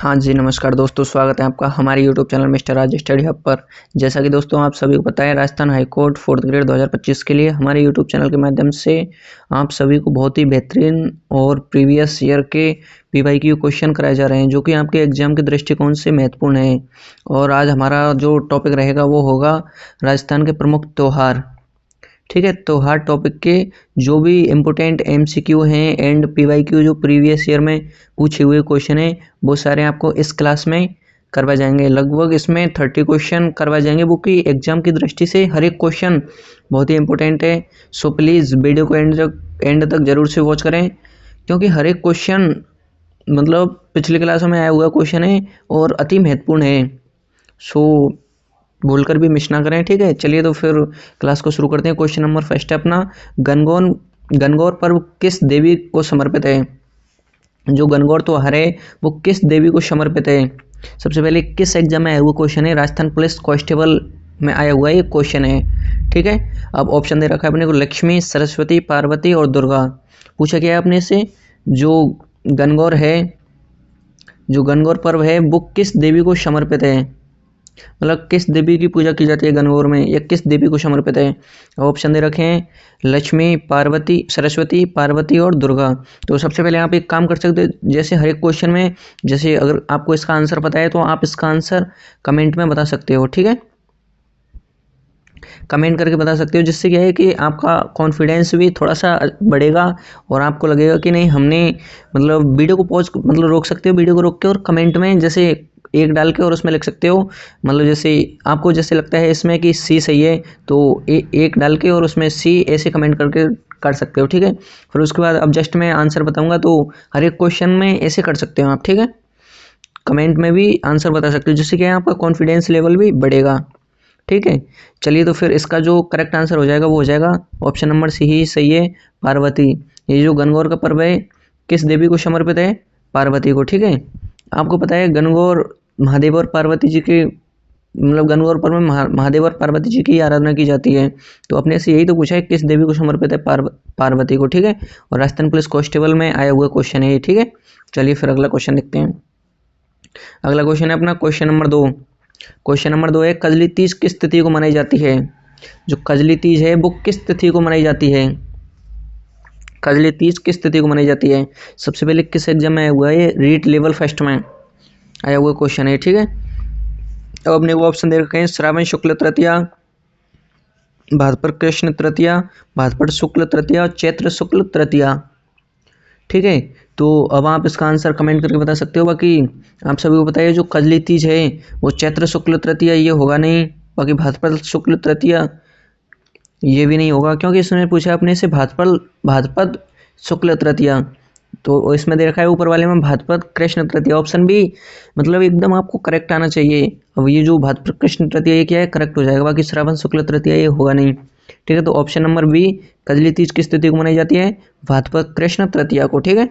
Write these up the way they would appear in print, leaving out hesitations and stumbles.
हाँ जी, नमस्कार दोस्तों, स्वागत है आपका हमारे यूट्यूब चैनल मिस्टर राज स्टडी हब पर। जैसा कि दोस्तों आप सभी को पता है, Rajasthan high court 4th grade 2025 के लिए हमारे यूट्यूब चैनल के माध्यम से आप सभी को बहुत ही बेहतरीन और प्रीवियस ईयर के पीवाईक्यू क्वेश्चन कराए जा रहे हैं, जो कि आपके एग्जाम के दृष्टिकोण से महत्वपूर्ण है। और आज हमारा जो टॉपिक रहेगा वो होगा राजस्थान के प्रमुख त्यौहार। ठीक है, तो हर टॉपिक के जो भी इम्पोर्टेंट एमसीक्यू हैं एंड पीवाईक्यू जो प्रीवियस ईयर में पूछे हुए क्वेश्चन हैं वो सारे आपको इस क्लास में करवाए जाएंगे। लगभग इसमें 30 क्वेश्चन करवाए जाएंगे, वो कि एग्जाम की दृष्टि से हर एक क्वेश्चन बहुत ही इंपॉर्टेंट है। सो प्लीज़ वीडियो को एंड तक जरूर से वॉच करें, क्योंकि हर एक क्वेश्चन मतलब पिछली क्लासों में आया हुआ क्वेश्चन है और अति महत्वपूर्ण है। सो भूलकर भी मिस ना करें। ठीक है, चलिए तो फिर क्लास को शुरू करते हैं। क्वेश्चन नंबर फर्स्ट है अपना, गणगौर पर्व किस देवी को समर्पित है? जो गणगौर त्योहार है वो किस देवी को समर्पित है? सबसे पहले किस एग्जाम में आया हुआ क्वेश्चन है? राजस्थान पुलिस कांस्टेबल में आया हुआ ये क्वेश्चन है। ठीक है, अब ऑप्शन दे रखा है अपने को, लक्ष्मी, सरस्वती, पार्वती और दुर्गा। पूछा गया है अपने से जो गणगौर है, जो गणगौर पर्व है वो किस देवी को समर्पित है, मतलब किस देवी की पूजा की जाती है गणगौर में, या किस देवी को समर्पित है? ऑप्शन दे रखे हैं लक्ष्मी, पार्वती, सरस्वती, पार्वती और दुर्गा। तो सबसे पहले आप एक काम कर सकते हो, जैसे हर एक क्वेश्चन में जैसे अगर आपको इसका आंसर पता है तो आप इसका आंसर कमेंट में बता सकते हो। ठीक है, कमेंट करके बता सकते हो, जिससे क्या है कि आपका कॉन्फिडेंस भी थोड़ा सा बढ़ेगा और आपको लगेगा कि नहीं हमने मतलब वीडियो को पॉज मतलब रोक सकते हो, वीडियो को रोक के और कमेंट में जैसे एक डाल के और उसमें लिख सकते हो, मतलब जैसे आपको जैसे लगता है इसमें कि सी सही है तो एक डाल के और उसमें सी ऐसे कमेंट करके कर सकते हो। ठीक है, फिर उसके बाद अब जस्ट मैं आंसर बताऊंगा तो हर एक क्वेश्चन में ऐसे कर सकते हो आप। ठीक है, कमेंट में भी आंसर बता सकते हो, जिससे क्या है आपका कॉन्फिडेंस लेवल भी बढ़ेगा। ठीक है, चलिए तो फिर इसका जो करेक्ट आंसर हो जाएगा वो हो जाएगा ऑप्शन नंबर सी ही सही है, पार्वती। ये जो गणगौर का पर्व है किस देवी को समर्पित है? पार्वती को। ठीक है, आपको पता है गणगौर महादेव और पार्वती जी के मतलब गणगौर पर्व में महादेव और पार्वती जी की आराधना की जाती है। तो अपने से यही तो पूछा है किस देवी को समर्पित है? पार्वती को। ठीक है, और राजस्थान पुलिस कांस्टेबल में आया हुआ क्वेश्चन है ये। ठीक है, चलिए फिर अगला क्वेश्चन देखते हैं। अगला क्वेश्चन है अपना क्वेश्चन नंबर 2। क्वेश्चन नंबर 2 है, कजली तीज किस तिथि को मनाई जाती है? जो कजली तीज है वो किस तिथि को मनाई जाती है? कजली तीज किस तिथि को मनाई जाती है? सबसे पहले किस एग्जाम में आया हुआ है? रीट लेवल फर्स्ट में आया हुआ क्वेश्चन है। ठीक है, अब अपने वो ऑप्शन दे रखे हैं, श्रावण शुक्ल तृतीया, भाद्रपद कृष्ण तृतीया, भाद्रपद शुक्ल तृतीया और चैत्र शुक्ल तृतीया। ठीक है, तो अब आप इसका आंसर कमेंट करके बता सकते हो। बाकी आप सभी को बताइए जो कजली तीज है वो चैत्र शुक्ल तृतीया ये होगा नहीं, बाकी भाद्रपद शुक्ल तृतीया ये भी नहीं होगा, क्योंकि इसमें पूछा अपने से भाद्रपद शुक्ल तृतीया, तो इसमें दे रखा है ऊपर वाले में भाद्रपद कृष्ण तृतीया। ऑप्शन भी मतलब एकदम आपको करेक्ट आना चाहिए। अब ये जो भाद्रपद कृष्ण तृतीया ये क्या है, करेक्ट हो जाएगा, बाकी श्रावण शुक्ल तृतीया ये होगा नहीं। ठीक है, तो option number B, Kajli Teej किस तिथि को मनाई जाती है? भाद्रपद कृष्ण तृतीया को। ठीक है,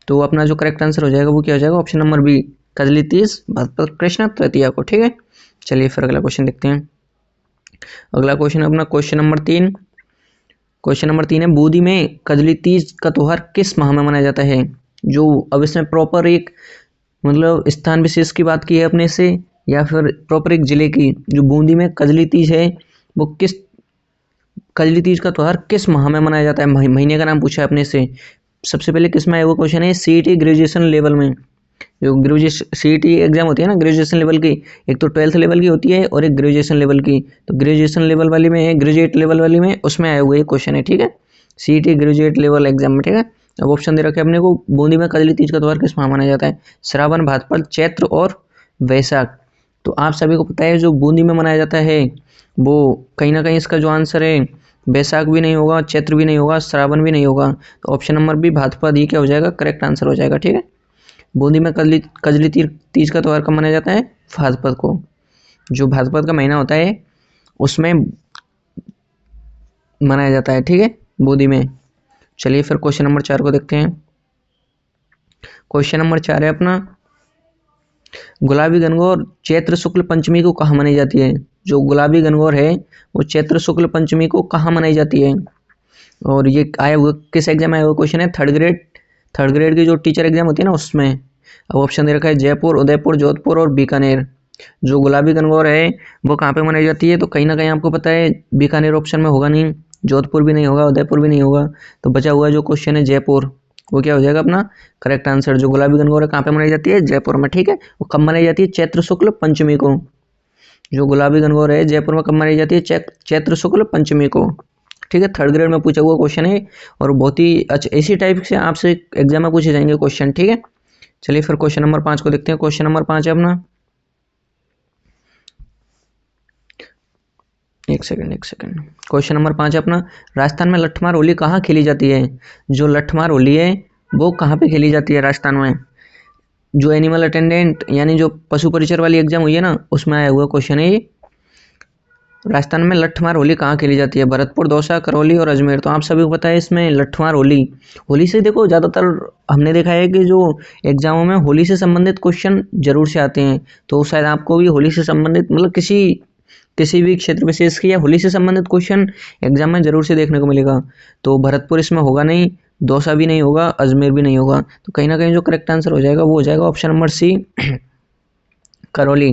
तो अपना जो करेक्ट आंसर हो जाएगा वो क्या हो जाएगा? Option number B, Kajli Teej भाद्रपद कृष्ण तृतीया को। ठीक है, चलिए फिर अगला क्वेश्चन देखते हैं। अगला क्वेश्चन अपना क्वेश्चन नंबर 3। क्वेश्चन नंबर 3 है, बूंदी में कजली तीज का त्योहार किस माह में मनाया जाता है? जो अब इसमें प्रॉपर एक मतलब स्थान विशेष की बात की है अपने से, या फिर प्रॉपर एक जिले की, जो बूंदी में कजली तीज है वो किस कजली तीज का त्योहार किस माह में मनाया जाता है? महीने का नाम पूछा है अपने से। सबसे पहले किस में आया वो क्वेश्चन है? सीईटी ग्रेजुएशन लेवल में, जो ग्रेजुएशन सीईटी एग्जाम होती है ना ग्रेजुएशन लेवल की, एक तो 12th लेवल की होती है और एक ग्रेजुएशन लेवल की। तो ग्रेजुएशन लेवल वाली में, ग्रेजुएट लेवल वाली में, उसमें आया हुआ ये क्वेश्चन है। ठीक है, सीईटी ग्रेजुएट लेवल एग्जाम में। ठीक है, अब ऑप्शन दे रखे अपने को, बूंदी में कजली तीज का त्योहार किस माह मनाया जाता है? श्रावण, भाद्रपद, चैत्र और वैशाख। तो आप सभी को पता है जो बूंदी में मनाया जाता है वो कहीं ना कहीं इसका जो आंसर है वैशाख भी नहीं होगा, चैत्र भी नहीं होगा, श्रावण भी नहीं होगा। तो ऑप्शन नंबर बी भाद्रपद ये क्या हो जाएगा? करेक्ट आंसर हो जाएगा। ठीक है, बूंदी में कजली तीज का त्योहार कब मनाया जाता है? भाद्रपद को। जो भाद्रपद का महीना होता है उसमें मनाया जाता है। ठीक है, बूंदी में। चलिए फिर क्वेश्चन नंबर 4 को देखते हैं। क्वेश्चन नंबर 4 है अपना, गुलाबी गणगौर चैत्र शुक्ल पंचमी को कहाँ मनाई जाती है? जो गुलाबी गणगौर है वो चैत्र शुक्ल पंचमी को कहाँ मनाई जाती है? और ये आया हुआ किस एग्जाम में आया हुआ क्वेश्चन है? थर्ड ग्रेड की जो टीचर एग्जाम होती है ना उसमें। अब ऑप्शन दे रखा है जयपुर, उदयपुर, जोधपुर और बीकानेर। जो गुलाबी गणगौर है वो कहाँ पे मनाई जाती है? तो कहीं ना कहीं आपको पता है बीकानेर ऑप्शन में होगा नहीं, जोधपुर भी नहीं होगा, उदयपुर भी नहीं होगा, तो बचा हुआ जो क्वेश्चन है जयपुर, वो क्या हो जाएगा अपना करेक्ट आंसर। जो गुलाबी गणगौर है कहाँ पे मनाई जाती है? जयपुर में, ठीक है। वो कब मनाई जाती है? चैत्र शुक्ल पंचमी को। जो गुलाबी गणगौर है जयपुर में कब मनाई जाती है? चैत्र शुक्ल पंचमी को, ठीक है। थर्ड ग्रेड में पूछा हुआ क्वेश्चन है और बहुत ही अच्छा इसी टाइप से आपसे एग्जाम में पूछे जाएंगे क्वेश्चन, ठीक है। चलिए फिर क्वेश्चन नंबर 5 को देखते हैं। क्वेश्चन नंबर 5 है अपना, एक सेकंड। क्वेश्चन नंबर 5 है अपना, राजस्थान में लठमार होली कहाँ खेली जाती है? जो लठमार होली है वो कहाँ पे खेली जाती है राजस्थान में? जो एनिमल अटेंडेंट यानी जो पशु परिचर वाली एग्जाम हुई है ना, उसमें आया हुआ क्वेश्चन है ये। राजस्थान में लठमार होली कहाँ खेली जाती है? भरतपुर, दौसा, करौली और अजमेर। तो आप सभी को पता है इसमें लठमार होली, होली से देखो ज़्यादातर हमने देखा है कि जो एग्जामों में होली से संबंधित क्वेश्चन जरूर से आते हैं, तो शायद आपको भी होली से संबंधित मतलब किसी भी क्षेत्र विशेष की या होली से संबंधित क्वेश्चन एग्जाम में जरूर से देखने को मिलेगा। तो भरतपुर इसमें होगा नहीं, दौसा भी नहीं होगा, अजमेर भी नहीं होगा, तो कहीं ना कहीं जो करेक्ट आंसर हो जाएगा वो हो जाएगा option number C, Karauli.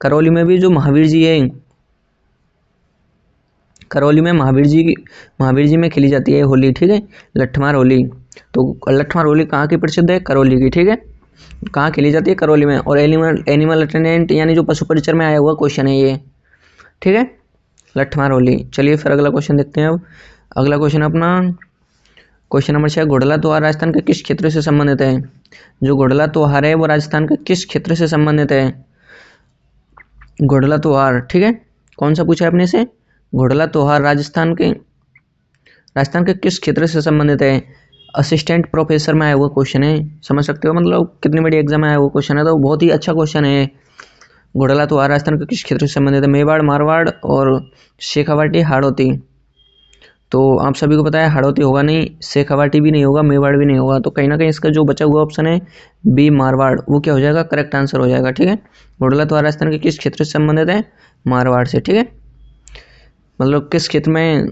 Karauli में भी जो महावीर जी है, करौली में महावीर जी में खेली जाती है होली, ठीक है, लठमार होली। तो लठमार होली कहाँ की प्रसिद्ध है? करौली की, ठीक है। कहाँ खेली जाती है? करौली में। और एनिमल अटेंडेंट यानी जो पशु परिचर में आया हुआ क्वेश्चन है ये, ठीक है, लठमार होली। चलिए फिर अगला क्वेश्चन देखते हैं। अब अगला क्वेश्चन अपना क्वेश्चन नंबर 6, घोड़ला त्योहार राजस्थान के किस क्षेत्र से संबंधित है? जो घोड़ला त्योहार है वो राजस्थान के किस क्षेत्र से संबंधित है? घोड़ला त्योहार, ठीक है, कौन सा पूछा है अपने से? घोड़ला त्योहार राजस्थान के किस क्षेत्र से संबंधित है? असिस्टेंट प्रोफेसर में आया हुआ क्वेश्चन है, समझ सकते हो मतलब कितनी बड़ी एग्जाम में आया हुआ क्वेश्चन है, तो बहुत ही अच्छा क्वेश्चन है। घोड़ला त्योहार राजस्थान के किस क्षेत्र से संबंधित है? मेवाड़, मारवाड़ और शेखावाटी, हाड़ौती। तो आप सभी को पता है हाड़ौती होगा नहीं, शेखावाटी भी नहीं होगा, मेवाड़ भी नहीं होगा, तो कहीं ना कहीं इसका जो बचा हुआ ऑप्शन है बी, मारवाड़, वो क्या हो जाएगा? करेक्ट आंसर हो जाएगा, ठीक है। घोड़ला त्योहार राजस्थान के किस क्षेत्र से संबंधित है? मारवाड़ से, ठीक है। मतलब किस क्षेत्र में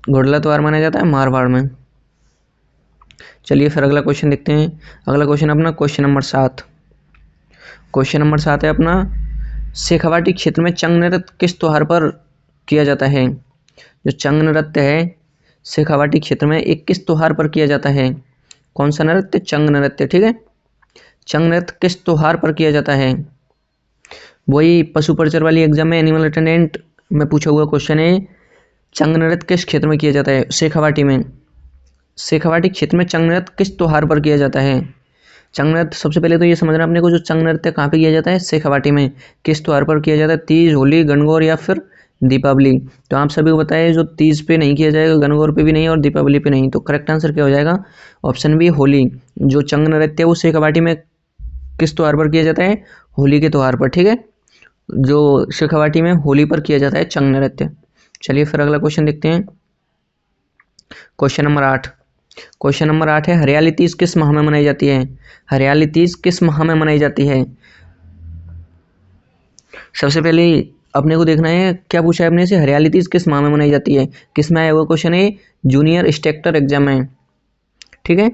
घोड़ला त्योहार मनाया जाता है? मारवाड़ में। चलिए फिर अगला क्वेश्चन देखते हैं। अगला क्वेश्चन अपना क्वेश्चन नंबर 7। क्वेश्चन नंबर 7 है अपना, शेखावाटी क्षेत्र में चंग नृत्य किस त्योहार पर किया जाता है? जो चंग नृत्य है शेखावाटी क्षेत्र में एक किस त्योहार पर किया जाता है? कौन सा नृत्य? चंग नृत्य, ठीक है। चंग नृत्य किस त्योहार पर किया जाता है? वही पशु परिचर वाली एग्जाम में एनिमल अटेंडेंट में पूछा हुआ क्वेश्चन है, चंग नृत्य किस क्षेत्र में किया जाता है? शेखावाटी में। शेखावाटी क्षेत्र में चंग नृत्य किस त्योहार पर किया जाता है? चंग नृत्य सबसे पहले तो ये समझना अपने को, जो चंग नृत्य कहाँ पे किया जाता है? शेखावाटी में। किस त्योहार पर किया जाता है? तीज, होली, गणगौर या फिर दीपावली। तो आप सभी को बताया जो तीज पे नहीं किया जाएगा, गणगौर पे भी नहीं और दीपावली पे नहीं, तो करेक्ट आंसर क्या हो जाएगा? Option B, Holi. जो चंग नृत्य है वो शेखावाटी में किस त्योहार पर किया जाता है? होली के त्योहार पर, ठीक है। जो शेखावाटी में होली पर किया जाता है चंग नृत्य। चलिए फिर अगला क्वेश्चन देखते हैं। Question number 8। क्वेश्चन नंबर 8 है, हरियाली तीज किस माह में मनाई जाती है? हरियाली तीज किस माह में मनाई जाती है? सबसे पहले अपने को देखना है क्या पूछा है अपने से, हरियाली तीज किस माह में मनाई जाती है? किस में आया हुआ क्वेश्चन है? जूनियर स्टेक्टर एग्जाम में, ठीक है।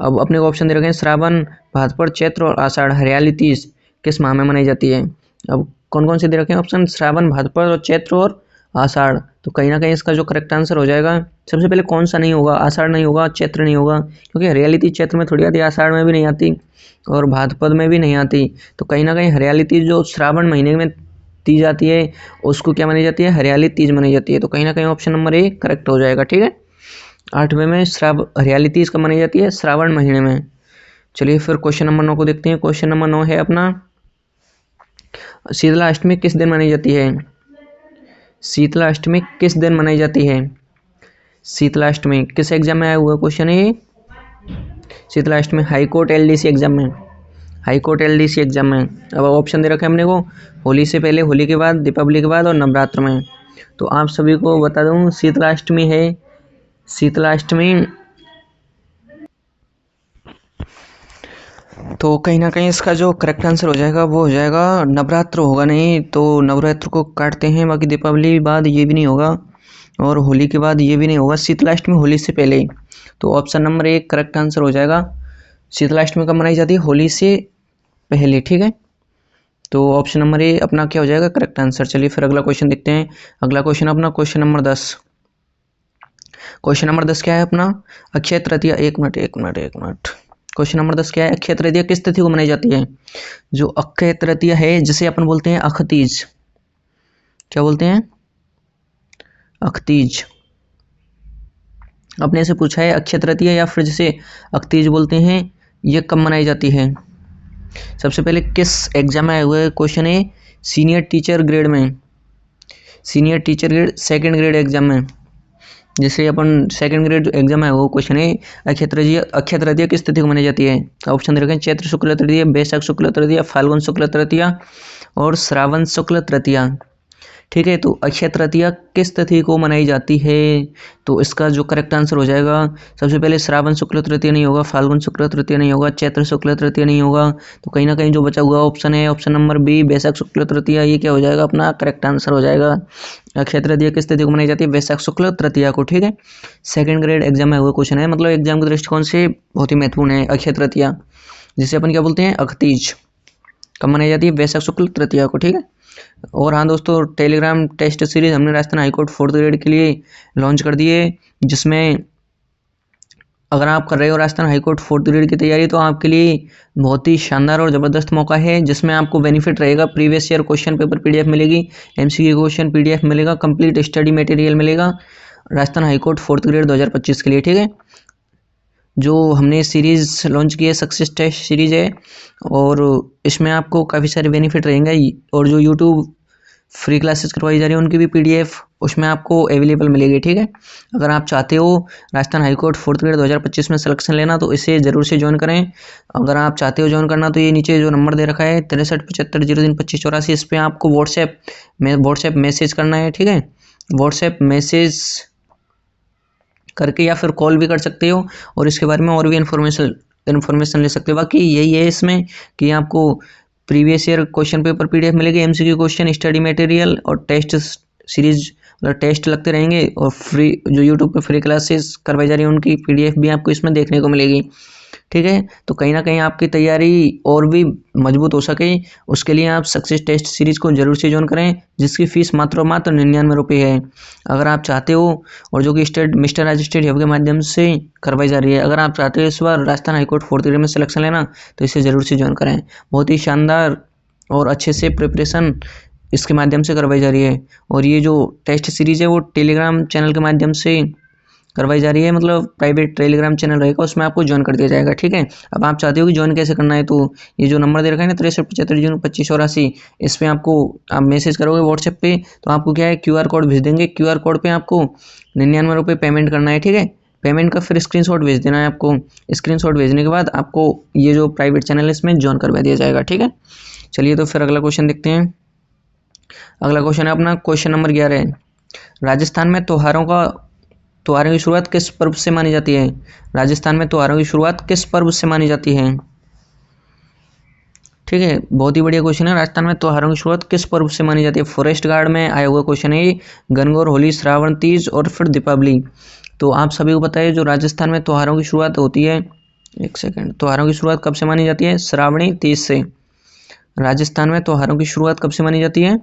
अब अपने को ऑप्शन दे रखे हैं श्रावण, भाद्रपद, चैत्र और आषाढ़। हरियाली तीज किस माह में मनाई जाती है? अब कौन कौन से दे रखे हैं ऑप्शन? श्रावण, भाद्रपद और चैत्र और आषाढ़। तो कहीं ना कहीं इसका जो करेक्ट आंसर हो जाएगा, सबसे पहले कौन सा नहीं होगा? आषाढ़ नहीं होगा, चैत्र नहीं होगा, क्योंकि हरियाली तीज चैत्र में थोड़ी आती है, आषाढ़ में भी नहीं आती और भाद्रपद में भी नहीं आती। तो कहीं ना कहीं हरियाली तीज जो श्रावण महीने में तीज आती है उसको क्या मानी जाती है? हरियाली तीज मानी जाती है। तो कहीं ना कहीं ऑप्शन नंबर ए करेक्ट हो जाएगा, ठीक है। 8वें में हरियाली तीज कब मनाई जाती है? श्रावण महीने में। चलिए फिर क्वेश्चन नंबर 9 को देखते हैं। क्वेश्चन नंबर 9 है अपना, शीतला अष्टमी किस दिन मनाई जाती है? शीतला अष्टमी किस दिन मनाई जाती है? शीतला अष्टमी किस एग्जाम में आया हुआ क्वेश्चन है ये? शीतला अष्टमी हाईकोर्ट एलडीसी एग्जाम में, हाईकोर्ट एलडीसी एग्जाम में। अब ऑप्शन दे रखे हैं हमने को, होली से पहले, होली के बाद, दीपावली के बाद और नवरात्र में। तो आप सभी को बता दूं शीतला अष्टमी है, शीतला अष्टमी, तो कहीं ना कहीं इसका जो करेक्ट आंसर हो जाएगा वो हो जाएगा नवरात्र होगा नहीं, तो नवरात्र को काटते हैं। बाकी दीपावली बाद ये भी नहीं होगा और होली के बाद ये भी नहीं होगा। शीतला अष्टमी होली से पहले, तो ऑप्शन नंबर 1 करेक्ट आंसर हो जाएगा। शीतलाष्टमी कब मनाई जाती है? होली से पहले, ठीक है। तो ऑप्शन नंबर ए अपना क्या हो जाएगा करेक्ट आंसर। चलिए फिर अगला क्वेश्चन देखते हैं। अगला क्वेश्चन अपना क्वेश्चन नंबर 10। क्वेश्चन नंबर 10 क्या है अपना? अक्षय तृतीया, एक मिनट। क्वेश्चन नंबर 10 क्या है? अक्षय तृतीया किस तिथि को मनाई जाती है? जो अक्षय तृतीया है जिसे अपन बोलते हैं अखतीज, क्या बोलते हैं? अखतीज। अपने से पूछा है अक्षय तृतीया या फिर जिसे अखतीज बोलते हैं, ये कब मनाई जाती है? सबसे पहले किस एग्जाम में आए हुए क्वेश्चन है? सीनियर टीचर ग्रेड में, senior teacher grade second grade exam में, जैसे अपन सेकंड ग्रेड जो एग्जाम है वो क्वेश्चन है अक्षय तृतीया किस तिथि को मनाई जाती है? ऑप्शन दे रखें चैत्र शुक्ल तृतीया, बैसाख शुक्ल तृतीया, फाल्गुन शुक्ल तृतीया और श्रावण शुक्ल तृतीया, ठीक है। तो अक्षय तृतीया किस तिथि को मनाई जाती है? तो इसका जो करेक्ट आंसर हो जाएगा, सबसे पहले श्रावण शुक्ल तृतीया नहीं होगा, फाल्गुन शुक्ल तृतीया नहीं होगा, चैत्र शुक्ल तृतीया नहीं होगा, तो कहीं ना कहीं जो बचा हुआ ऑप्शन है ऑप्शन नंबर बी बैसाख शुक्ल तृतीया, ये क्या हो जाएगा अपना करेक्ट आंसर हो जाएगा। अक्षय तृतीया किस तिथि को मनाई जाती है? बैसाख शुक्ल तृतीया को, ठीक है। सेकंड ग्रेड एग्जाम में हुआ क्वेश्चन है, मतलब एग्जाम के दृष्टिकोण से बहुत ही महत्वपूर्ण है अक्षय तृतीया, जिसे अपन क्या बोलते हैं अखतीज, कब मनाई जाती है? बैसाख शुक्ल तृतीया को, ठीक है। और हाँ दोस्तों, टेलीग्राम टेस्ट सीरीज हमने राजस्थान हाईकोर्ट 4th ग्रेड के लिए लॉन्च कर दी है, जिसमें अगर आप कर रहे हो राजस्थान हाईकोर्ट 4th ग्रेड की तैयारी तो आपके लिए बहुत ही शानदार और ज़बरदस्त मौका है, जिसमें आपको बेनिफिट रहेगा। Previous year question paper PDF मिलेगी, एमसीक्यू क्वेश्चन पीडीएफ मिलेगा, कंप्लीट स्टडी मटेरियल मिलेगा राजस्थान हाईकोर्ट 4th ग्रेड 2025 के लिए, ठीक है। जो हमने सीरीज़ लॉन्च की है सक्सेस टेस्ट सीरीज़ है, और इसमें आपको काफ़ी सारे बेनिफिट रहेंगे। और जो यूट्यूब फ्री क्लासेस करवाई जा रही है उनकी भी पीडीएफ उसमें आपको अवेलेबल मिलेगी, ठीक है। अगर आप चाहते हो राजस्थान हाईकोर्ट 4th ग्रेड 2025 में सिलेक्शन लेना तो इसे ज़रूर से ज्वाइन करें। अगर आप चाहते हो ज्वाइन करना तो ये नीचे जो नंबर दे रखा है 6375032584, इस पर आपको व्हाट्सएप मैसेज करना है, ठीक है। व्हाट्सएप मैसेज करके या फिर कॉल भी कर सकते हो, और इसके बारे में और भी इन्फॉर्मेशन ले सकते हो। बाकी यही है इसमें कि आपको previous year question paper PDF मिलेगी, एमसीक्यू क्वेश्चन, स्टडी मटेरियल और टेस्ट सीरीज, मतलब टेस्ट लगते रहेंगे, और फ्री जो यूट्यूब पे फ्री क्लासेस करवाई जा रही है उनकी पीडीएफ भी आपको इसमें देखने को मिलेगी, ठीक है। तो कहीं ना कहीं आपकी तैयारी और भी मजबूत हो सके, उसके लिए आप सक्सेस टेस्ट सीरीज को जरूर से ज्वाइन करें, जिसकी फीस मात्र 99 रुपये है अगर आप चाहते हो, और जो कि मिस्टर राज स्टेट हब के माध्यम से करवाई जा रही है। अगर आप चाहते हो इस बार राजस्थान हाईकोर्ट 4th ग्रेड में सिलेक्शन लेना तो इसे ज़रूर से ज्वाइन करें। बहुत ही शानदार और अच्छे से प्रिपरेशन इसके माध्यम से करवाई जा रही है, और ये जो टेस्ट सीरीज है वो टेलीग्राम चैनल के माध्यम से करवाई जा रही है, मतलब प्राइवेट टेलीग्राम चैनल रहेगा, उसमें आपको ज्वाइन कर दिया जाएगा, ठीक है। अब आप चाहते हो कि ज्वाइन कैसे करना है, तो ये जो नंबर दे रखा है ना 63752584, इस पर आप मैसेज करोगे व्हाट्सएप पे, तो आपको क्या है QR कोड भेज देंगे। QR कोड पे आपको 99 रुपये पेमेंट करना है, ठीक है। पेमेंट का फिर स्क्रीनशॉट भेज देना है आपको। स्क्रीनशॉट भेजने के बाद आपको ये जो प्राइवेट चैनल है इसमें ज्वाइन करवा दिया जाएगा, ठीक है। चलिए तो फिर अगला क्वेश्चन देखते हैं। अगला क्वेश्चन है अपना क्वेश्चन नंबर 11 है, राजस्थान में त्योहारों की शुरुआत किस पर्व से मानी जाती है? राजस्थान में त्योहारों की शुरुआत किस पर्व से मानी जाती है? ठीक है, बहुत ही बढ़िया क्वेश्चन है। राजस्थान में त्योहारों की शुरुआत किस पर्व से मानी जाती है? फॉरेस्ट गार्ड में आया हुआ क्वेश्चन है, गणगौर, होली, श्रावण तीज और फिर दीपावली। तो आप सभी को पता है जो राजस्थान में त्योहारों की शुरुआत होती है, एक सेकेंड, त्योहारों की शुरुआत कब से मानी जाती है? श्रावणी तीज से। राजस्थान में त्योहारों की शुरुआत कब से मानी जाती है?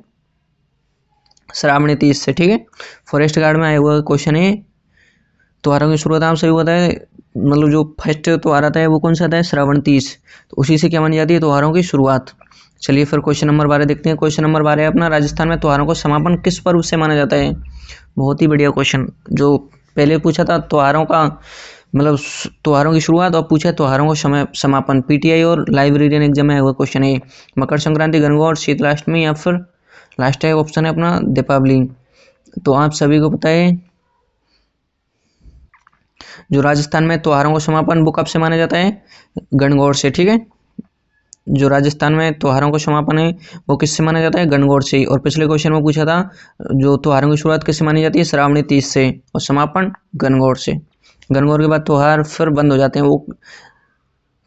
श्रावणी तीज से, ठीक है। फॉरेस्ट गार्ड में आया हुआ क्वेश्चन है, त्योहारों की शुरुआत आप सभी बताए, मतलब जो फर्स्ट त्योहार आता है वो कौन सा आता है? श्रावण तीज, तो उसी से क्या मानी जाती है? त्योहारों की शुरुआत। चलिए फिर क्वेश्चन नंबर 12 देखते हैं। क्वेश्चन नंबर 12 है अपना, राजस्थान में त्योहारों को समापन किस पर्व से माना जाता है? बहुत ही बढ़िया क्वेश्चन, जो पहले पूछा था त्योहारों का मतलब त्योहारों की शुरुआत, और पूछा त्योहारों को समापन। पीटीआई और लाइब्रेरियन एग्जाम में हुआ क्वेश्चन है। मकर संक्रांति, गणगौर, शीतलाष्टमी या फिर लास्ट है ऑप्शन है अपना दीपावली। तो आप सभी को पता है जो राजस्थान में त्योहारों को समापन वो कब से माना जाता है? गणगौर से, ठीक है। जो राजस्थान में त्योहारों को समापन है वो किससे माना जाता है? गणगौर से। और पिछले क्वेश्चन में पूछा था जो त्योहारों की शुरुआत किससे मानी जाती है? श्रावणी तीज से, और समापन गणगौर से। गणगौर के बाद त्योहार फिर बंद हो जाते हैं वो,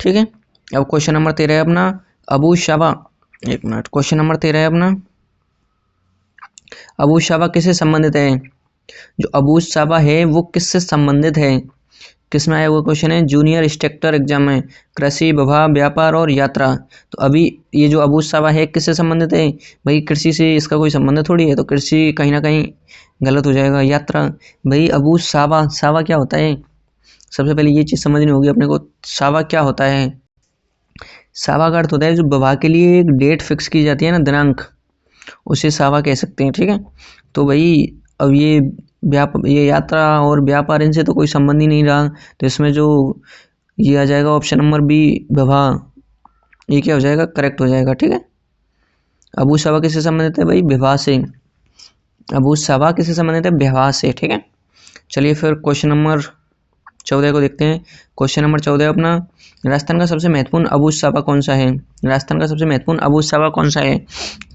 ठीक है। अब क्वेश्चन नंबर 13 है अपना, अबू शाबा, एक मिनट, क्वेश्चन नंबर 13 है अपना, अबू शाबा किससे संबंधित है? जो अबू शाबा है वो किससे संबंधित है? किस में आया हुआ क्वेश्चन है, जूनियर इंस्ट्रक्टर एग्जाम में, कृषि, विवाह, व्यापार और यात्रा। तो अभी ये जो अबू सावा है किससे संबंधित है भाई, कृषि से इसका कोई संबंध थोड़ी है, तो कृषि कहीं ना कहीं गलत हो जाएगा। यात्रा, भाई अबू सावा, सावा क्या होता है, सबसे पहले ये चीज़ समझनी होगी अपने को, सावा क्या होता है। सावा का अर्थ होता है जो विवाह के लिए एक डेट फिक्स की जाती है ना, दिनांक, उसे सावा कह सकते हैं, ठीक है। तो भाई अब ये यात्रा और व्यापार इनसे तो कोई संबंध ही नहीं रहा, तो इसमें जो ये आ जाएगा ऑप्शन नंबर बी, विवाह, ये क्या हो जाएगा, करेक्ट हो जाएगा, ठीक है। अबू सावा किससे संबंधित है भाई, विवाह से। अबू सावा किससे संबंधित है, विवाह से, ठीक है। चलिए फिर क्वेश्चन नंबर 14 को देखते हैं। क्वेश्चन नंबर 14 अपना, राजस्थान का सबसे महत्वपूर्ण अबू सावा कौन सा है। राजस्थान का सबसे महत्वपूर्ण अबू सावा कौन सा है,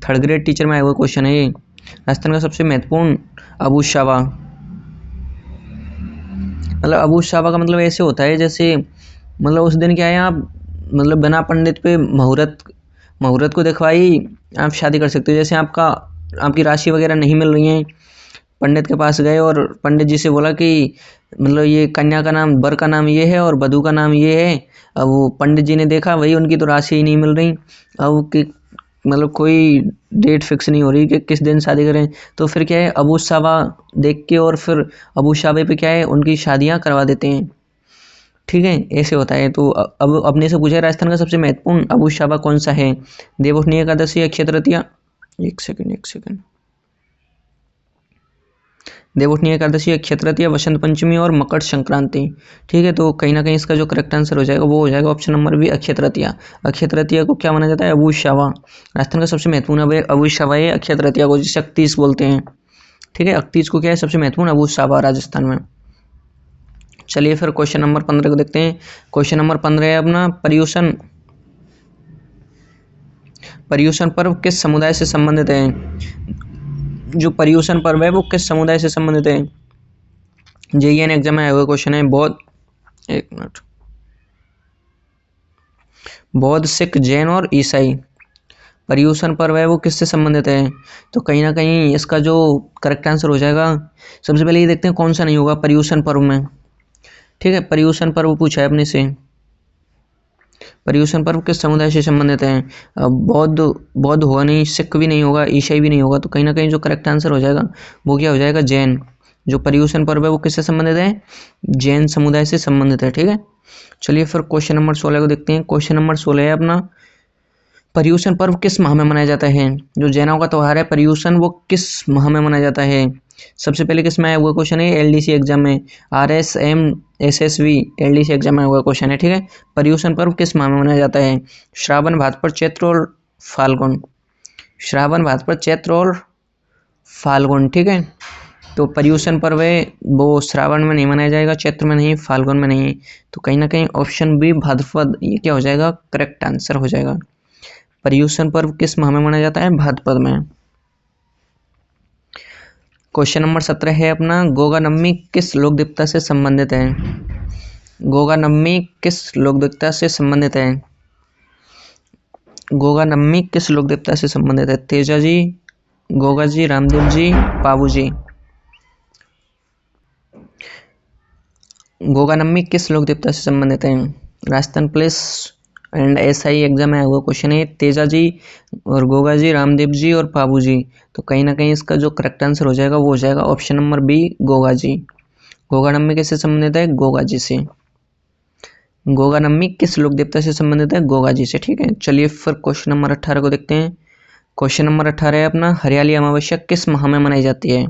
थर्ड ग्रेड टीचर में आया हुआ क्वेश्चन है ये। राजस्थान का सबसे महत्वपूर्ण अबू सावा, मतलब अबू सावा का मतलब ऐसे होता है जैसे, मतलब उस दिन क्या है, आप मतलब बिना पंडित पे मुहूर्त को दिखवाई आप शादी कर सकते हो। जैसे आपकी राशि वगैरह नहीं मिल रही है, पंडित के पास गए और पंडित जी से बोला कि मतलब ये कन्या का नाम, वर का नाम ये है और वधू का नाम ये है। अब वो पंडित जी ने देखा वही उनकी तो राशि ही नहीं मिल रही, अब कि मतलब कोई डेट फिक्स नहीं हो रही कि किस दिन शादी करें, तो फिर क्या है, अबू सावा देख के और फिर अबू सावे पे क्या है उनकी शादियां करवा देते हैं, ठीक है, ऐसे होता है। तो अब अपने से पूछा, राजस्थान का सबसे महत्वपूर्ण अबू सावा कौन सा है, देवोत्थनी एकादशी, अक्षय तृतीया, एक सेकंड, देवोत्थनी एकादशी, अक्षय तृतीया, वसंत पंचमी और मकर संक्रांति, ठीक है। तो कहीं ना कहीं इसका जो करेक्ट आंसर हो जाएगा वो हो जाएगा option number B, Akshaya Tritiya. Akshaya Tritiya को क्या माना जाता है, अबू सावा। राजस्थान का सबसे महत्वपूर्ण अबू सावा है अक्षय तृतीया को, जिसे अक्तीस बोलते हैं, ठीक है। अक्तीस को क्या है सबसे महत्वपूर्ण अबू सावा राजस्थान में। चलिए फिर क्वेश्चन नंबर 15 को देखते हैं। क्वेश्चन नंबर 15 है अपना, पर्युषण पर्व किस समुदाय से संबंधित है। जो पर्युषण पर्व है वो किस समुदाय से संबंधित है, जेईएन एग्जाम में आया हुआ क्वेश्चन है। बौद्ध, सिख, जैन और ईसाई, पर्युषण पर्व है वो किससे संबंधित है, तो कहीं ना कहीं इसका जो करेक्ट आंसर हो जाएगा, सबसे पहले ये देखते हैं कौन सा नहीं होगा पर्युषण पर्व में, ठीक है। पर्युषण पर्व पूछा है अपने से, पर्युषण पर्व किस समुदाय से संबंधित है, बौद्ध होगा नहीं, सिख भी नहीं होगा, ईसाई भी नहीं होगा, तो कहीं ना कहीं जो करेक्ट आंसर हो जाएगा वो क्या हो जाएगा, जैन। जो पर्युषण पर्व है वो किससे संबंधित है, जैन समुदाय से संबंधित है, ठीक है। चलिए फिर क्वेश्चन नंबर 16 को देखते हैं। क्वेश्चन नंबर 16 है अपना, पर्युषण पर्व किस माह में मनाया जाता है। जो जैनों का त्यौहार है पर्युषण, वो किस माह में मनाया जाता है। सबसे पहले किस में आया हुआ क्वेश्चन है, एलडीसी एग्जाम में, RSM SSV एलडीसी एग्जाम में हुआ क्वेश्चन है, ठीक है। पर्युषण पर्व किस माह में मनाया जाता है, श्रावण, भाद्रपद, चैत्र और फाल्गुन। श्रावण, भाद्रपद, चैत्र और फाल्गुन, ठीक है। तो पर्युषण पर्व है वो श्रावण में नहीं मनाया जाएगा, चैत्र में नहीं, फाल्गुन में नहीं, तो कहीं ना कहीं ऑप्शन बी, भाद्रपद, ये क्या हो जाएगा, करेक्ट आंसर हो जाएगा। पर्युषण पर्व किस माह में मनाया जाता है, भाद्रपद में। क्वेश्चन नंबर 17 है अपना, गोगा नवमी किस लोक देवता से संबंधित है। गोगा नवमी किस लोक देवता से संबंधित है, गोगा नवमी किस लोक देवता से संबंधित है, तेजा जी, गोगा जी, रामदेव जी, पाबू जी। गोगा नवमी किस लोक देवता से संबंधित है, Rajasthan police and SI exam में आया हुआ क्वेश्चन है। तेजा जी और गोगा जी, रामदेव जी और पाबू जी, तो कहीं ना कहीं इसका जो करेक्ट आंसर हो जाएगा वो हो जाएगा option number B, Goga ji. Goga नवमी किससे संबंधित है, गोगा जी से। गोगा नवमी किस लोक देवता से संबंधित है, गोगा जी से, ठीक है। चलिए फिर क्वेश्चन नंबर 18 को देखते हैं। क्वेश्चन नंबर 18 है अपना, हरियाली अमावस्या किस माह में मनाई जाती है।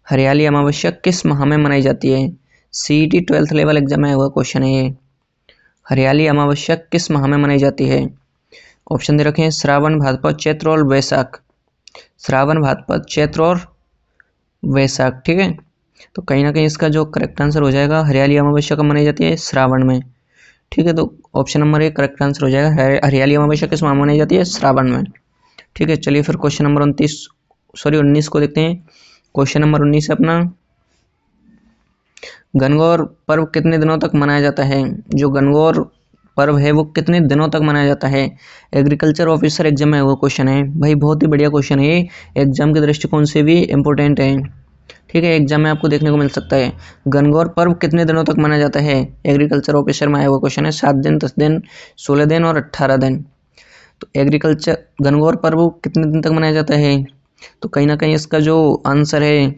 हरियाली अमावस्या किस माह में मनाई जाती है, CET 12th लेवल एग्जाम में आया हुआ क्वेश्चन है ये। हरियाली अमावस्या किस माह में मनाई जाती है, ऑप्शन दे रखे हैं, श्रावण, भाद्रपद, चैत्र और वैशाख। श्रावण, भाद्रपद, चैत्र और वैशाख, ठीक है। तो कहीं ना कहीं इसका जो करेक्ट आंसर हो जाएगा, हरियाली अमावस्या कब मनाई जाती है, श्रावण में, ठीक है। तो ऑप्शन नंबर 1 करेक्ट आंसर हो जाएगा, हरियाली अमावस्या किस माह में मनाई जाती है, श्रावण में, ठीक है। चलिए फिर क्वेश्चन नंबर 19 को देखते हैं। क्वेश्चन नंबर 19 अपना, गणगौर पर्व कितने दिनों तक मनाया जाता है। जो गणगौर पर्व है वो कितने दिनों तक मनाया जाता है, एग्रीकल्चर ऑफिसर एग्जाम में हुआ क्वेश्चन है भाई, बहुत ही बढ़िया क्वेश्चन है, एग्जाम के दृष्टिकोण से भी इम्पोर्टेंट है, ठीक है, एग्जाम में आपको देखने को मिल सकता है। गणगौर पर्व कितने दिनों तक मनाया जाता है? एग्रीकल्चर ऑफिसर में आया हुआ क्वेश्चन है। 7 दिन, 10 दिन, 16 दिन और 18 दिन। तो एग्रीकल्चर गणगौर पर्व कितने दिन तक मनाया जाता है? तो कहीं ना कहीं इसका जो आंसर है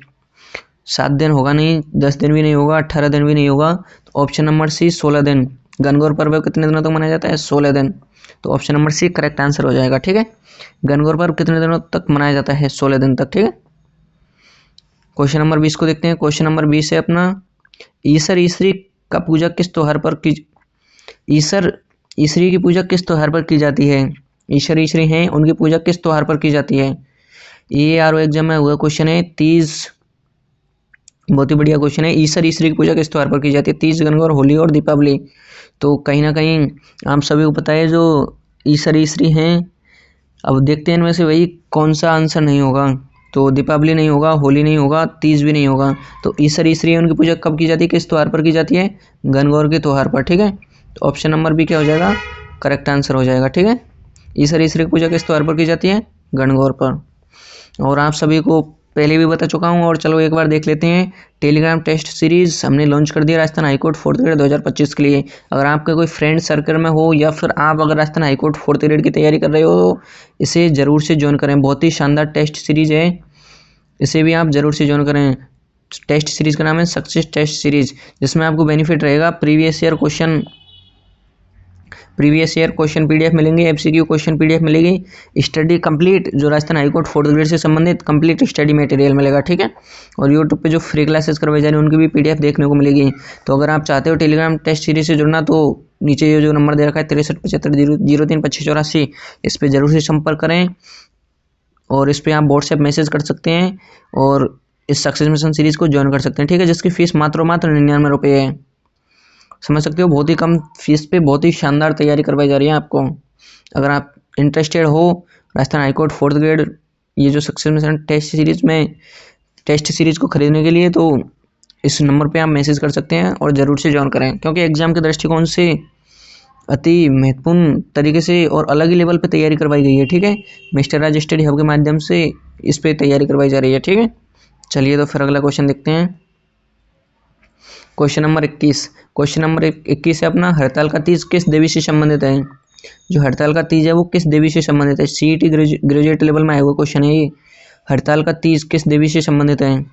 7 दिन होगा नहीं, 10 दिन भी नहीं होगा, 18 दिन भी नहीं होगा। तो ऑप्शन नंबर सी 16 दिन। गणगौर पर्व कितने दिनों तक मनाया जाता है? 16 दिन। तो option number C correct answer हो जाएगा। ठीक है, गणगौर पर्व कितने दिनों तक मनाया जाता है? 16 दिन तक। ठीक है, क्वेश्चन नंबर 20 को देखते हैं। क्वेश्चन नंबर 20 है अपना, ईसर ईसरी का पूजा किस त्योहार पर की ईसर ईसरी की पूजा किस त्योहार पर की जाती है? ईश्वर ईश्वरी हैं, उनकी पूजा किस त्योहार पर की जाती है? ये आर एग्जाम में हुआ क्वेश्चन है। तीज, बहुत ही बढ़िया क्वेश्चन है। ईसर ईश्वरी की पूजा किस त्योहार पर की जाती है? तीज, गणगौर, होली और दीपावली। तो कहीं ना कहीं आप सभी को पता है जो ईसर ईश्वरी हैं। अब देखते हैं इनमें से वही कौन सा आंसर नहीं होगा। तो दीपावली नहीं होगा, होली नहीं होगा, तीज भी नहीं होगा। तो ईसर ईश्वरी उनकी पूजा कब की जाती है, किस त्योहार पर की जाती है? गणगौर के त्योहार पर। ठीक है, तो ऑप्शन नंबर बी क्या हो जाएगा? करेक्ट आंसर हो जाएगा। ठीक है, ईसर ईश्वरी की पूजा किस त्योहार पर की जाती है? गणगौर पर। और आप सभी को पहले भी बता चुका हूँ, और चलो एक बार देख लेते हैं। टेलीग्राम टेस्ट सीरीज हमने लॉन्च कर दिया राजस्थान हाईकोर्ट 4th ग्रेड 2025 के लिए। अगर आपका कोई फ्रेंड सर्कल में हो या फिर आप अगर राजस्थान हाईकोर्ट 4th ग्रेड की तैयारी कर रहे हो तो इसे ज़रूर से ज्वाइन करें। बहुत ही शानदार टेस्ट सीरीज है, इसे भी आप ज़रूर से ज्वाइन करें। टेस्ट सीरीज का नाम है सक्सेस टेस्ट सीरीज, जिसमें आपको बेनिफिट रहेगा प्रीवियस ईयर क्वेश्चन पीडीएफ मिलेंगे, एमसीक्यू क्वेश्चन पीडीएफ मिलेगी, स्टडी कंप्लीट जो राजस्थान हाईकोर्ट 4th ग्रेड से संबंधित कंप्लीट स्टडी मटेरियल मिलेगा। ठीक है, और यूट्यूब पे जो फ्री क्लासेस करवाई जा रही हैं उनकी भी पीडीएफ देखने को मिलेगी। तो अगर आप चाहते हो टेलीग्राम टेस्ट सीरीज से जुड़ना तो नीचे ये जो नंबर दे रखा है 6375032584, इस पर जरूर से संपर्क करें। और इस पर आप व्हाट्सएप मैसेज कर सकते हैं और इस सक्सेस मिशन सीरीज को ज्वाइन कर सकते हैं। ठीक है, जिसकी फीस मात्र 99 रुपये है। समझ सकते हो, बहुत ही कम फीस पे बहुत ही शानदार तैयारी करवाई जा रही है आपको। अगर आप इंटरेस्टेड हो राजस्थान हाईकोर्ट 4th ग्रेड ये जो सक्सेस मिशन टेस्ट सीरीज को खरीदने के लिए, तो इस नंबर पे आप मैसेज कर सकते हैं और ज़रूर से ज्वाइन करें, क्योंकि एग्जाम के दृष्टिकोण से अति महत्वपूर्ण तरीके से और अलग ही लेवल पे तैयारी करवाई गई है। ठीक है, मिस्टर राज स्टडी हब के माध्यम से इस पर तैयारी करवाई जा रही है। ठीक है, चलिए तो फिर अगला क्वेश्चन देखते हैं। क्वेश्चन नंबर 21 है अपना, हड़ताल का तीज किस देवी से संबंधित है? जो हड़ताल का तीज है वो किस देवी से संबंधित है? सीईटी ग्रेजुएट लेवल में आया हुआ क्वेश्चन है ये। हड़ताल का तीज किस देवी से संबंधित है?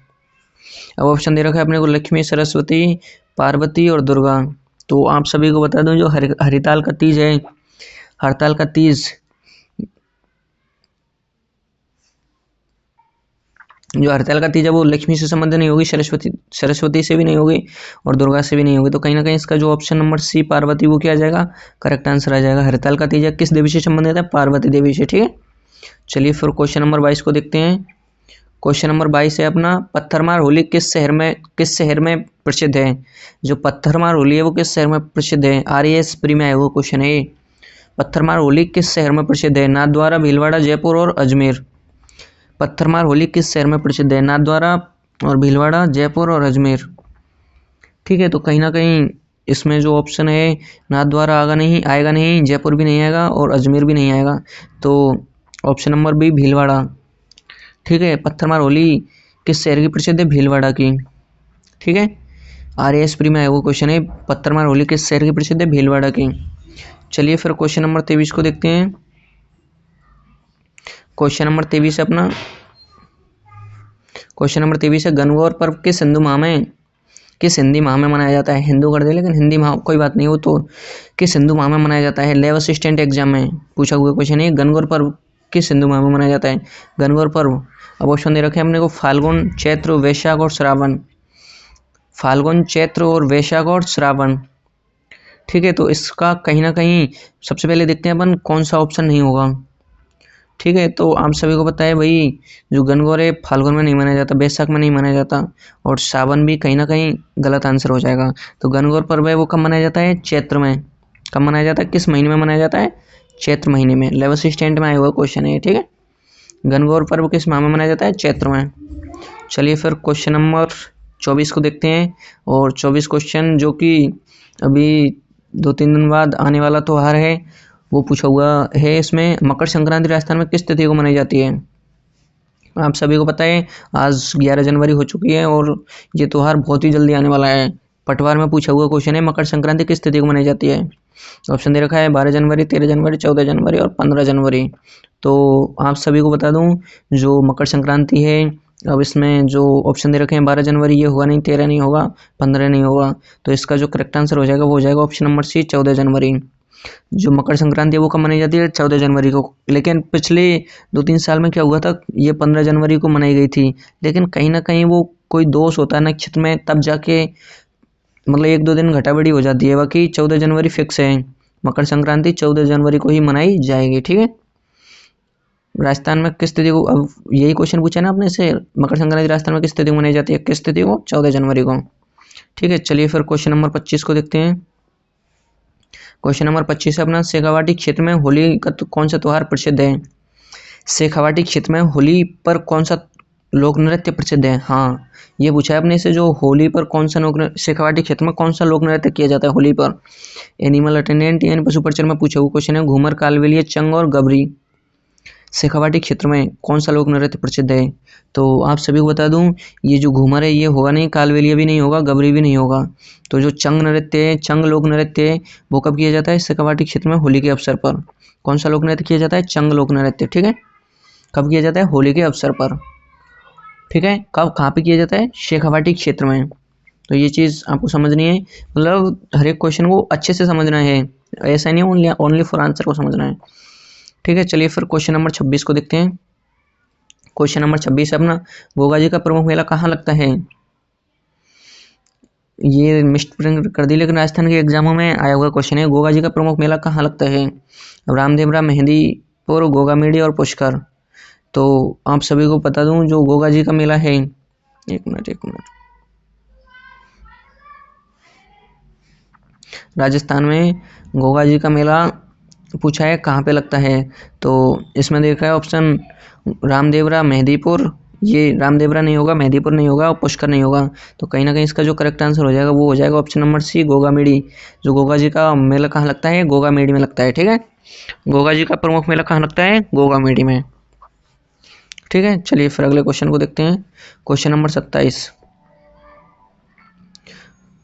अब ऑप्शन दे रखा है अपने को, लक्ष्मी, सरस्वती, पार्वती और दुर्गा। तो आप सभी को बता दूं जो हरिताल का तीज है, हड़ताल का तीज जो हड़ताल का तीज है वो लक्ष्मी से संबंधित नहीं होगी, सरस्वती से भी नहीं होगी और दुर्गा से भी नहीं होगी। तो कहीं ना कहीं इसका जो ऑप्शन नंबर सी पार्वती वो क्या आ जाएगा? करेक्ट आंसर आ जाएगा। हड़ताल का तीज किस देवी से संबंधित है? पार्वती देवी से। ठीक है, चलिए फिर क्वेश्चन नंबर 22 को देखते हैं। क्वेश्चन नंबर 22 है अपना, पत्थरमार होली किस शहर में प्रसिद्ध है? जो पत्थरमार होली है वो किस शहर में प्रसिद्ध है? RAS प्री में आया हुआ क्वेश्चन है ये। पत्थरमार होली किस शहर में प्रसिद्ध है? नाथद्वारा, भीलवाड़ा, जयपुर और अजमेर। पत्थरमार होली किस शहर में प्रसिद्ध है? नाथद्वारा और भीलवाड़ा, जयपुर और अजमेर। ठीक है, तो कहीं ना कहीं इसमें जो ऑप्शन है नाथद्वारा आएगा नहीं, जयपुर भी नहीं आएगा और अजमेर भी नहीं आएगा। तो ऑप्शन नंबर बी भीलवाड़ा। ठीक है, पत्थरमार होली किस शहर की प्रसिद्ध है? भीलवाड़ा की। ठीक है, RAS प्री में आया वो क्वेश्चन है, पत्थरमार होली किस शहर की प्रसिद्ध है? भीलवाड़ा की। चलिए फिर क्वेश्चन नंबर 23 को देखते हैं। क्वेश्चन नंबर 23 है अपना, क्वेश्चन नंबर 23 है, गणगौर पर्व किस हिंदी माह में मनाया जाता है? हिंदू कर दे, लेकिन हिंदी माह कोई बात नहीं, हो तो किस हिंदू माह में मनाया जाता है? लेव असिस्टेंट एग्जाम में पूछा हुआ क्वेश्चन है, गणगौर पर्व किस हिंदू माह में मनाया जाता है? गणगौर पर्व, अब ऑप्शन दे रखे हैं अपने को, फाल्गुन, चैत्र, वैशाख और श्रावण। फाल्गुन, चैत्र और वैशाख और श्रावण। ठीक है, तो इसका कहीं ना कहीं सबसे पहले देखते हैं अपन कौन सा ऑप्शन नहीं होगा। ठीक है, तो आप सभी को पता है भाई जो गणगौर है फाल्गुन में नहीं मनाया जाता, वैशाख में नहीं मनाया जाता और सावन भी कहीं ना कहीं गलत आंसर हो जाएगा। तो गणगौर पर्व है वो कब मनाया जाता है? चैत्र में। कब मनाया जाता है? किस महीने में मनाया जाता है? चैत्र महीने में। लेवल असिस्टेंट में आया हुआ क्वेश्चन है। ठीक है, गणगौर पर्व किस माह में मनाया जाता है? चैत्र में। चलिए फिर क्वेश्चन नंबर 24 को देखते हैं। और 24 क्वेश्चन जो कि अभी 2-3 दिन बाद आने वाला त्योहार है वो पूछा हुआ है। इसमें मकर संक्रांति राजस्थान में किस तिथि को मनाई जाती है? आप सभी को पता है आज 11 जनवरी हो चुकी है और ये त्यौहार बहुत ही जल्दी आने वाला है। पटवार में पूछा हुआ क्वेश्चन है, मकर संक्रांति किस तिथि को मनाई जाती है? ऑप्शन दे रखा है 12 जनवरी, 13 जनवरी, 14 जनवरी और 15 जनवरी। तो आप सभी को बता दूं, जो मकर संक्रांति है, अब इसमें जो ऑप्शन दे रखे हैं 12 जनवरी, ये होगा नहीं, 13 नहीं होगा, 15 नहीं होगा। तो इसका जो करेक्ट आंसर हो जाएगा वो हो जाएगा ऑप्शन नंबर सी, 14 जनवरी। जो मकर संक्रांति है वो कब मनाई जाती है? 14 जनवरी को। लेकिन पिछले 2-3 साल में क्या हुआ था, ये 15 जनवरी को मनाई गई थी। लेकिन कहीं ना कहीं वो कोई दोष होता है नक्षत्र में, तब जाके मतलब 1-2 दिन घटा बढ़ी हो जाती है। बाकी 14 जनवरी फिक्स है, मकर संक्रांति 14 जनवरी को ही मनाई जाएगी। ठीक है, राजस्थान में किस तिथि को, अब यही क्वेश्चन पूछा ना आपने से, मकर संक्रांति राजस्थान में किस तिथि को मनाई जाती है? किस तिथि को? 14 जनवरी को। ठीक है, चलिए फिर क्वेश्चन नंबर 25 को देखते हैं। क्वेश्चन नंबर 25 है अपना, शेखावाटी क्षेत्र में होली का कौन सा त्यौहार प्रसिद्ध है? शेखावाटी क्षेत्र में होली पर कौन सा लोक नृत्य प्रसिद्ध है? हाँ, ये पूछा है अपने से, जो होली पर कौन सा शेखावाटी क्षेत्र में कौन सा लोक नृत्य किया जाता है होली पर? एनिमल अटेंडेंट यानी पशु परिचर में पूछा हुआ क्वेश्चन है। घूमर, कालबेलिया, चंग और गबरी। शेखावाटी क्षेत्र में कौन सा लोक नृत्य प्रसिद्ध है? तो आप सभी को बता दूं, ये जो घूमर है ये होगा नहीं, कालबेलिया भी नहीं होगा, गबरी भी नहीं होगा। तो जो चंग नृत्य है, चंग लोक नृत्य है, वो कब किया जाता है? शेखावाटी क्षेत्र में होली के अवसर पर। कौन सा लोक नृत्य किया जाता है? चंग लोक नृत्य। ठीक है, कब किया जाता है? होली के अवसर पर। ठीक है, कब, कहाँ पे किया जाता है? शेखावाटी क्षेत्र में। तो ये चीज़ आपको समझनी है, मतलब हर एक क्वेश्चन को अच्छे से समझना है, ऐसा नहीं ओनली फॉर आंसर को समझना है। ठीक है, चलिए फिर क्वेश्चन नंबर 26 को देखते हैं। क्वेश्चन नंबर 26 है अपना, गोगा जी का प्रमुख मेला कहाँ लगता है? ये मिस्ट प्रिंट कर दी, लेकिन राजस्थान के एग्जामों में आया हुआ क्वेश्चन है। गोगा जी का प्रमुख मेला कहाँ लगता है? रामदेवरा, मेहंदीपुर, गोगामेडी और पुष्कर। तो आप सभी को बता दूं, जो गोगा जी का मेला है, एक मिनट, राजस्थान में गोगा जी का मेला पूछा है कहाँ पे लगता है। तो इसमें देखा है ऑप्शन रामदेवरा, मेहंदीपुर, ये रामदेवरा नहीं होगा, मेहंदीपुर नहीं होगा और पुष्कर नहीं होगा। तो कहीं ना कहीं इसका जो करेक्ट आंसर हो जाएगा वो हो जाएगा ऑप्शन नंबर सी, गोगामेडी। जो गोगा जी का मेला कहाँ लगता है? गोगामेडी में लगता है। ठीक है, गोगा जी का प्रमुख मेला कहाँ लगता है? गोगामेडी में। ठीक है, चलिए फिर अगले क्वेश्चन को देखते हैं। Question number 27।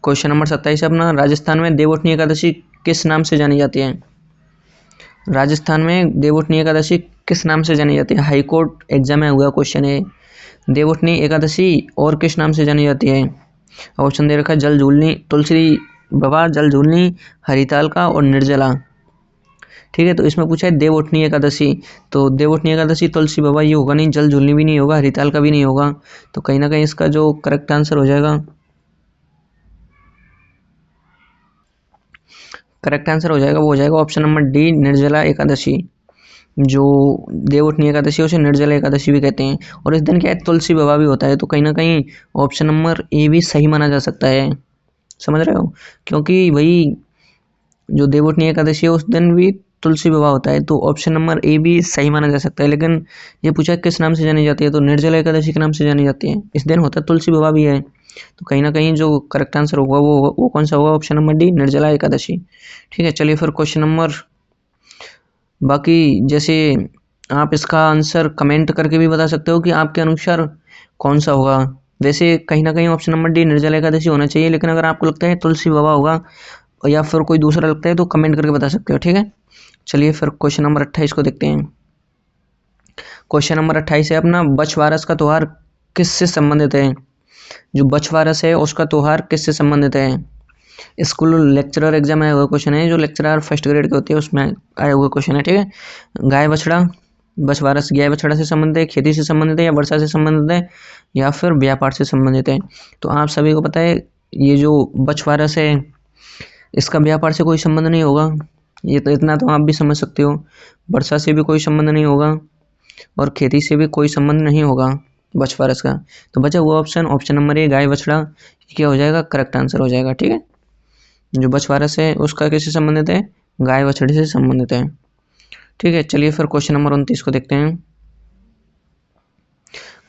क्वेश्चन नंबर 27 अपना, राजस्थान में देवउठनी एकादशी किस नाम से जानी जाती है? राजस्थान में देवउठनी एकादशी किस नाम से जानी जाती है? हाई कोर्ट एग्जाम में हुआ क्वेश्चन है। देवउठनी एकादशी और किस नाम से जानी जाती है? ऑप्शन दे रखा है जल झूलनी, तुलसी बाबा, जल झूलनी, हरितालिका और निर्जला। ठीक है, तो इसमें पूछा है देवउठनी एकादशी। तो देवउठनी एकादशी, तुलसी बाबा ये होगा नहीं, जल झूलनी भी नहीं होगा, हरितालिका भी नहीं होगा। तो कहीं ना कहीं इसका जो करेक्ट आंसर हो जाएगा, करेक्ट आंसर हो जाएगा वो हो जाएगा option number D, Nirjala Ekadashi. जो देवउठनी एकादशी उसे निर्जला एकादशी भी कहते हैं। और इस दिन क्या है, तुलसी विवाह भी होता है। तो कहीं ना कहीं ऑप्शन नंबर ए भी सही माना जा सकता है, समझ रहे हो? क्योंकि वही जो देवउठनी एकादशी है उस दिन भी तुलसी विवाह होता है। तो ऑप्शन नंबर ए भी सही माना जा सकता है। लेकिन ये पूछा किस नाम से जानी जाती है, तो निर्जला एकादशी के नाम से जानी जाती है। इस दिन होता है तुलसी विवाह भी है। तो कहीं ना कहीं जो करेक्ट आंसर होगा वो कौन सा होगा? Option number D, Nirjala Ekadashi. ठीक है, चलिए फिर क्वेश्चन नंबर, बाकी जैसे आप इसका आंसर कमेंट करके भी बता सकते हो कि आपके अनुसार कौन सा होगा। वैसे कहीं ना कहीं option number D, Nirjala Ekadashi होना चाहिए, लेकिन अगर आपको लगता है तुलसी विवाह होगा या फिर कोई दूसरा लगता है तो कमेंट करके बता सकते हो। ठीक है, चलिए फिर क्वेश्चन नंबर 28 को देखते हैं। क्वेश्चन नंबर 28 है अपना, बछवारस का त्यौहार किससे संबंधित है? जो बछवारस है उसका त्यौहार किससे संबंधित है? स्कूल लेक्चरर एग्जाम आया हुआ क्वेश्चन है, जो लेक्चरर फर्स्ट ग्रेड के होते हैं उसमें आया हुआ क्वेश्चन है। ठीक है, गाय बछड़ा, बछवारस गाय बछड़ा से संबंधित है, खेती से संबंधित है, या वर्षा से संबंधित है, या फिर व्यापार से संबंधित है। तो आप सभी को पता है ये जो बछवारस है इसका व्यापार से कोई संबंध नहीं होगा, ये तो इतना तो आप भी समझ सकते हो। वर्षा से भी कोई संबंध नहीं होगा और खेती से भी कोई संबंध नहीं होगा बछवारस का। तो बचा हुआ ऑप्शन नंबर ए, गाय बछड़ा, क्या हो जाएगा? करेक्ट आंसर हो जाएगा। ठीक है, जो बछवारस है उसका किससे संबंधित है? गाय बछड़े से संबंधित है। ठीक है, चलिए फिर क्वेश्चन नंबर 29 को देखते हैं।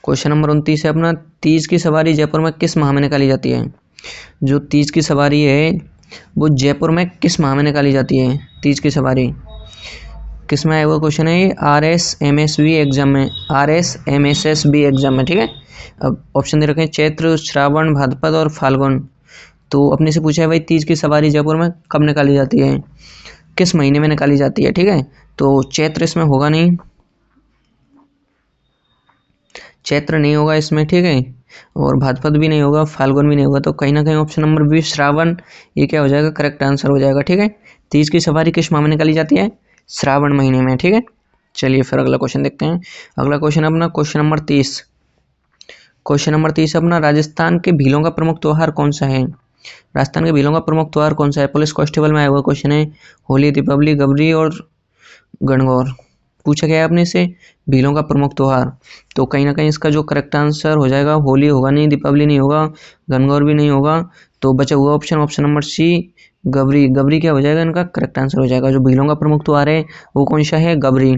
क्वेश्चन नंबर 29 है अपना, तीज की सवारी जयपुर में किस माह में निकाली जाती है? जो तीज की सवारी है वो जयपुर में किस माह में निकाली जाती है? तीज की सवारी किस में आया हुआ क्वेश्चन है ये? RSMSB एग्जाम में, RSMSSB एग्जाम में, ठीक है। अब ऑप्शन दे रखे हैं चैत्र, श्रावण, भाद्रपद और फाल्गुन। तो अपने से पूछा है भाई तीज की सवारी जयपुर में कब निकाली जाती है, किस महीने में निकाली जाती है, ठीक है। तो चैत्र इसमें होगा नहीं, चैत्र नहीं होगा इसमें, ठीक है। और भाद्रपद भी नहीं होगा, फाल्गुन भी नहीं होगा। तो कहीं ना कहीं ऑप्शन नंबर बी श्रावण, ये क्या हो जाएगा, करेक्ट आंसर हो जाएगा, ठीक है। तीज की सवारी किस माह में निकाली जाती है? श्रावण महीने में, ठीक है। चलिए फिर अगला क्वेश्चन देखते हैं। अगला क्वेश्चन अपना क्वेश्चन नंबर 30। क्वेश्चन नंबर 30 अपना, राजस्थान के भीलों का प्रमुख त्योहार कौन सा है? राजस्थान के भीलों का प्रमुख त्योहार कौन सा है? पुलिस कांस्टेबल में आया हुआ क्वेश्चन है। होली, दीपावली, गबरी और गणगौर। पूछा गया है अपने से भीलों का प्रमुख त्योहार। तो कहीं ना कहीं इसका जो करेक्ट आंसर हो जाएगा, होली होगा नहीं, दीपावली नहीं होगा, गणगौर भी नहीं होगा। तो बचा हुआ ऑप्शन नंबर सी, गबरी। गबरी क्या हो जाएगा, इनका करेक्ट आंसर हो जाएगा। जो भीलों का प्रमुख त्योहार है वो कौन सा है? गबरी,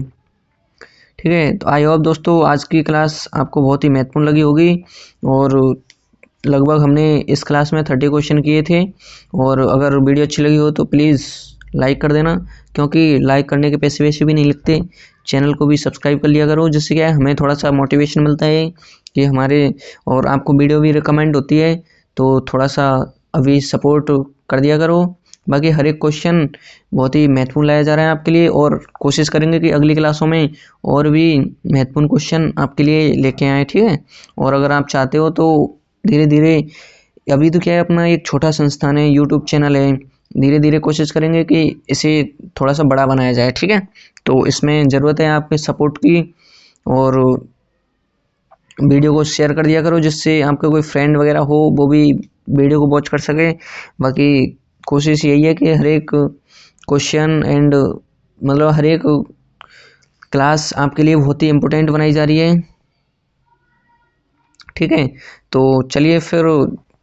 ठीक है। तो आई होप दोस्तों आज की क्लास आपको बहुत ही महत्वपूर्ण लगी होगी, और लगभग हमने इस क्लास में 30 क्वेश्चन किए थे। और अगर वीडियो अच्छी लगी हो तो प्लीज़ लाइक कर देना, क्योंकि लाइक करने के पैसे वैसे भी नहीं लगते। चैनल को भी सब्सक्राइब कर लिया करो, जिससे क्या है हमें थोड़ा सा मोटिवेशन मिलता है कि हमारे, और आपको वीडियो भी रिकमेंड होती है, तो थोड़ा सा अभी सपोर्ट कर दिया करो। बाकी हर एक क्वेश्चन बहुत ही महत्वपूर्ण लाया जा रहा है आपके लिए, और कोशिश करेंगे कि अगली क्लासों में और भी महत्वपूर्ण क्वेश्चन आपके लिए लेके आए, ठीक है। और अगर आप चाहते हो तो धीरे धीरे, अभी तो क्या है अपना एक छोटा संस्थान है, यूट्यूब चैनल है, धीरे धीरे कोशिश करेंगे कि इसे थोड़ा सा बड़ा बनाया जाए, ठीक है। तो इसमें ज़रूरत है आपके सपोर्ट की, और वीडियो को शेयर कर दिया करो, जिससे आपका कोई फ्रेंड वगैरह हो वो भी वीडियो को वॉच कर सके। बाकी कोशिश यही है कि हर एक क्वेश्चन एंड मतलब हर एक क्लास आपके लिए बहुत ही इम्पोर्टेंट बनाई जा रही है, ठीक है। तो चलिए फिर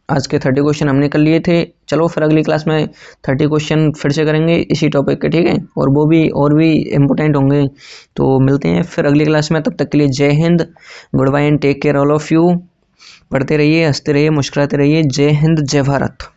आज के 30 क्वेश्चन हमने कर लिए थे। चलो फिर अगली क्लास में 30 क्वेश्चन फिर से करेंगे इसी टॉपिक के, ठीक है। और वो भी और भी इम्पोर्टेंट होंगे। तो मिलते हैं फिर अगली क्लास में, तब तक के लिए जय हिंद, good bye and take care all of you. पढ़ते रहिए, हंसते रहिए, मुस्कुराते रहिए। जय हिंद, जय भारत।